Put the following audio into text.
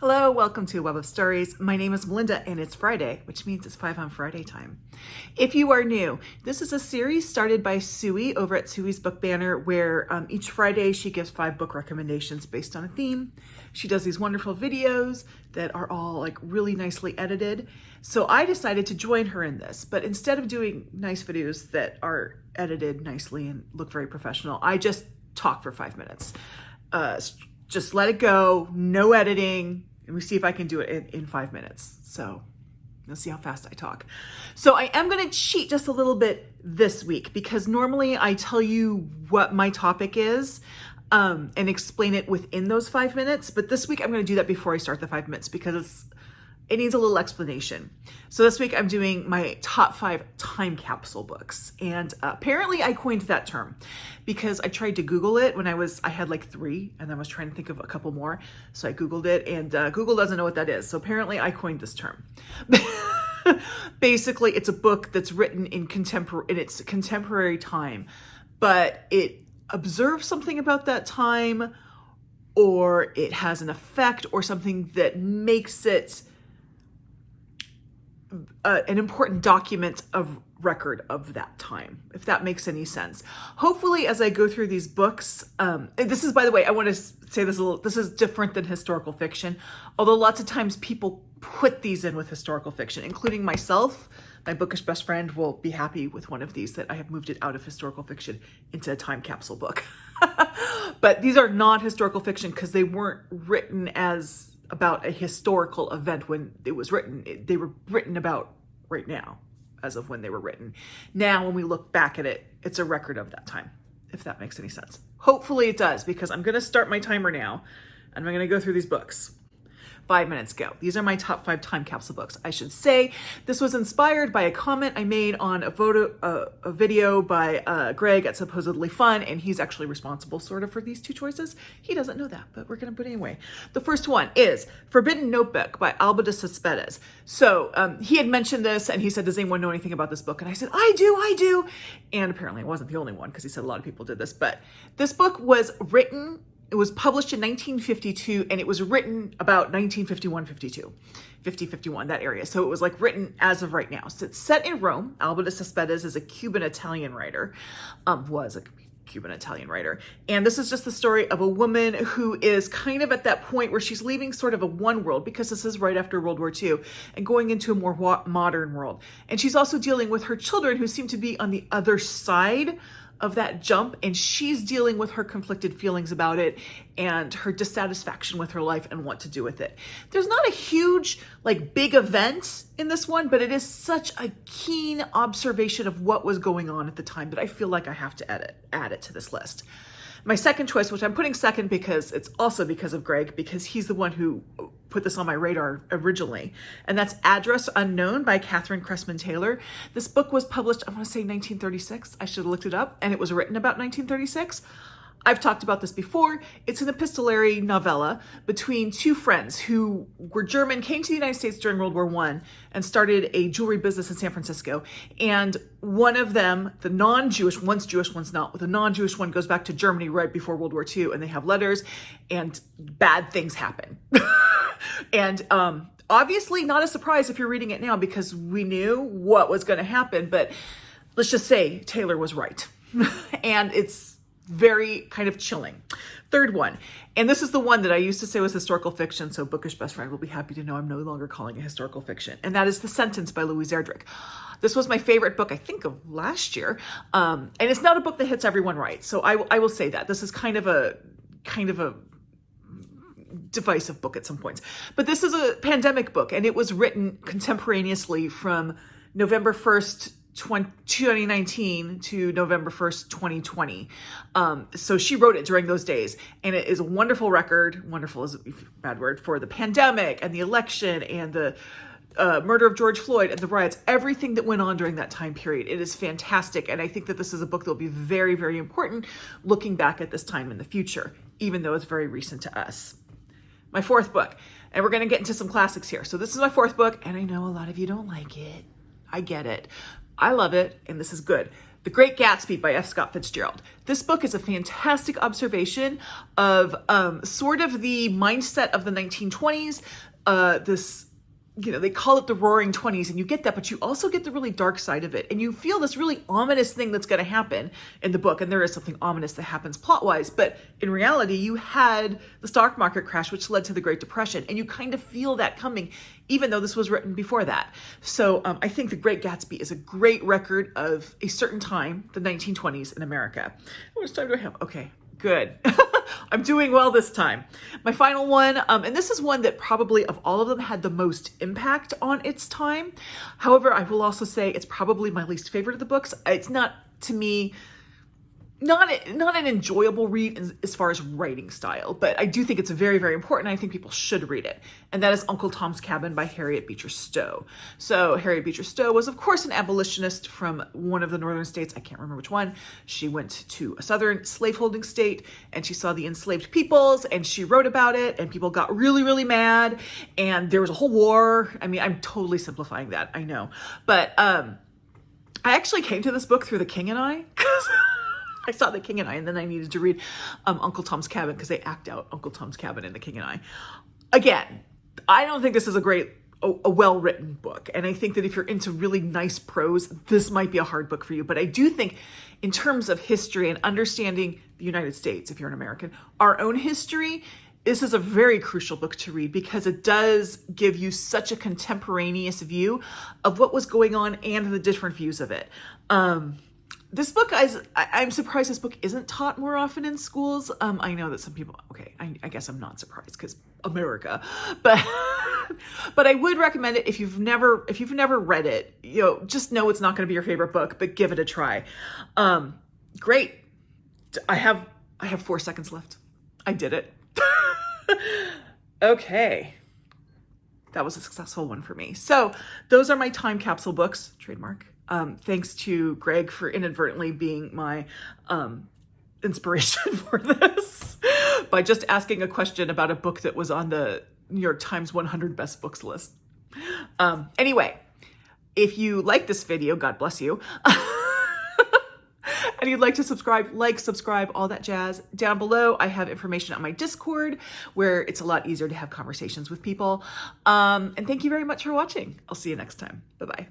Hello, welcome to Web of Stories. My name is Melinda and it's Friday, which means it's 5 on Friday time. If you are new, this is a series started by Suey over at Suey's Book Banner where each Friday she gives 5 book recommendations based on a theme. She does these wonderful videos that are all like really nicely edited. So I decided to join her in this, but instead of doing nice videos that are edited nicely and look very professional, I just talk for 5 minutes. Just let it go, no editing, and we see if I can do it in 5 minutes. So let's see how fast I talk. So I am going to cheat just a little bit this week because normally I tell you what my topic is and explain it within those 5 minutes. But this week I'm going to do that before I start the 5 minutes because it needs a little explanation. So this week I'm doing my top 5 time capsule books. And apparently I coined that term because I tried to Google it when I had like 3 and I was trying to think of a couple more. So I Googled it and Google doesn't know what that is. So apparently I coined this term. Basically it's a book that's written in its contemporary time, but it observes something about that time, or it has an effect or something that makes it an important document of record of that time, if that makes any sense. Hopefully, as I go through these books, and this is, by the way, I want to say this this is different than historical fiction, although lots of times people put these in with historical fiction, including myself. My bookish best friend will be happy with one of these that I have moved it out of historical fiction into a time capsule book. But these are not historical fiction because they weren't written as about a historical event when it was written. They were written about right now, as of when they were written. Now, when we look back at it, it's a record of that time, if that makes any sense. Hopefully it does, because I'm going to start my timer now, and I'm going to go through these books. 5 minutes go. These are my top 5 time capsule books. I should say this was inspired by a comment I made on a video by Greg at Supposedly Fun, and he's actually responsible sort of for these 2 choices. He doesn't know that, but we're going to put it anyway. The first one is Forbidden Notebook by Alba de Cespedes. So he had mentioned this and he said, does anyone know anything about this book? And I said, I do. And apparently I wasn't the only one because he said a lot of people did this, but this book was written. It was published in 1952 and it was written about 1951, 51, that area. So it was like written as of right now. So it's set in Rome. Alba de Cespedes is a Cuban-Italian writer, was a Cuban-Italian writer. And this is just the story of a woman who is kind of at that point where she's leaving sort of a one world, because this is right after World War II, and going into a more modern world. And she's also dealing with her children who seem to be on the other side of that jump, and she's dealing with her conflicted feelings about it and her dissatisfaction with her life and what to do with it. There's not a huge, like, big event in this one, but it is such a keen observation of what was going on at the time that I feel like I have to add it to this list. My second choice, which I'm putting second because it's also because of Greg, because he's the one who put this on my radar originally, and that's Address Unknown by Catherine Cressman Taylor. This book was published, I want to say 1936. I should have looked it up, and it was written about 1936. I've talked about this before. It's an epistolary novella between 2 friends who were German, came to the United States during World War I, and started a jewelry business in San Francisco. And one of them, the non-Jewish, one's Jewish, one's not, the non-Jewish one goes back to Germany right before World War II, and they have letters, and bad things happen. And obviously not a surprise if you're reading it now, because we knew what was going to happen, but let's just say Taylor was right. And it's very kind of chilling. Third one, and this is the one that I used to say was historical fiction, so bookish best friend will be happy to know I'm no longer calling it historical fiction, and that is The Sentence by Louise Erdrich. This was my favorite book, I think, of last year, and it's not a book that hits everyone right, so I will say that. This is kind of a divisive book at some points, but this is a pandemic book, and it was written contemporaneously from November 1st, 2019 to November 1st, 2020. So she wrote it during those days, and it is a wonderful record. Wonderful is a bad word for the pandemic and the election and the murder of George Floyd and the riots, everything that went on during that time period. It is fantastic. And I think that this is a book that will be very, very important looking back at this time in the future, even though it's very recent to us. My 4th book, and we're going to get into some classics here. So this is my 4th book, and I know a lot of you don't like it. I get it. I love it, and this is good. The Great Gatsby by F. Scott Fitzgerald. This book is a fantastic observation of sort of the mindset of the 1920s. They call it the Roaring Twenties, and you get that, but you also get the really dark side of it. And you feel this really ominous thing that's going to happen in the book. And there is something ominous that happens plot-wise. But in reality, you had the stock market crash, which led to the Great Depression. And you kind of feel that coming, even though this was written before that. So I think The Great Gatsby is a great record of a certain time, the 1920s in America. How much time do I have? Okay, good. I'm doing well this time. My final one, and this is one that probably of all of them had the most impact on its time. However, I will also say it's probably my least favorite of the books. It's not, to me, not an enjoyable read as far as writing style, but I do think it's very, very important. I think people should read it. And that is Uncle Tom's Cabin by Harriet Beecher Stowe. So Harriet Beecher Stowe was, of course, an abolitionist from one of the northern states. I can't remember which one. She went to a southern slaveholding state and she saw the enslaved peoples and she wrote about it and people got really, really mad and there was a whole war. I mean, I'm totally simplifying that, I know. But I actually came to this book through The King and I. I saw The King and I, and then I needed to read Uncle Tom's Cabin because they act out Uncle Tom's Cabin in The King and I. Again, I don't think this is a well-written book. And I think that if you're into really nice prose, this might be a hard book for you. But I do think in terms of history and understanding the United States, if you're an American, our own history, this is a very crucial book to read because it does give you such a contemporaneous view of what was going on and the different views of it. This book, I'm surprised this book isn't taught more often in schools. I know that some people, okay, I guess I'm not surprised because America, but I would recommend it if you've never read it. Just know it's not going to be your favorite book, but give it a try. Great. I have 4 seconds left. I did it. Okay. That was a successful one for me. So those are my time capsule books, trademark. Thanks to Greg for inadvertently being my inspiration for this by just asking a question about a book that was on the New York Times 100 best books list. Anyway, if you like this video, God bless you, and you'd like to subscribe, all that jazz, down below I have information on my Discord where it's a lot easier to have conversations with people. And thank you very much for watching. I'll see you next time. Bye-bye.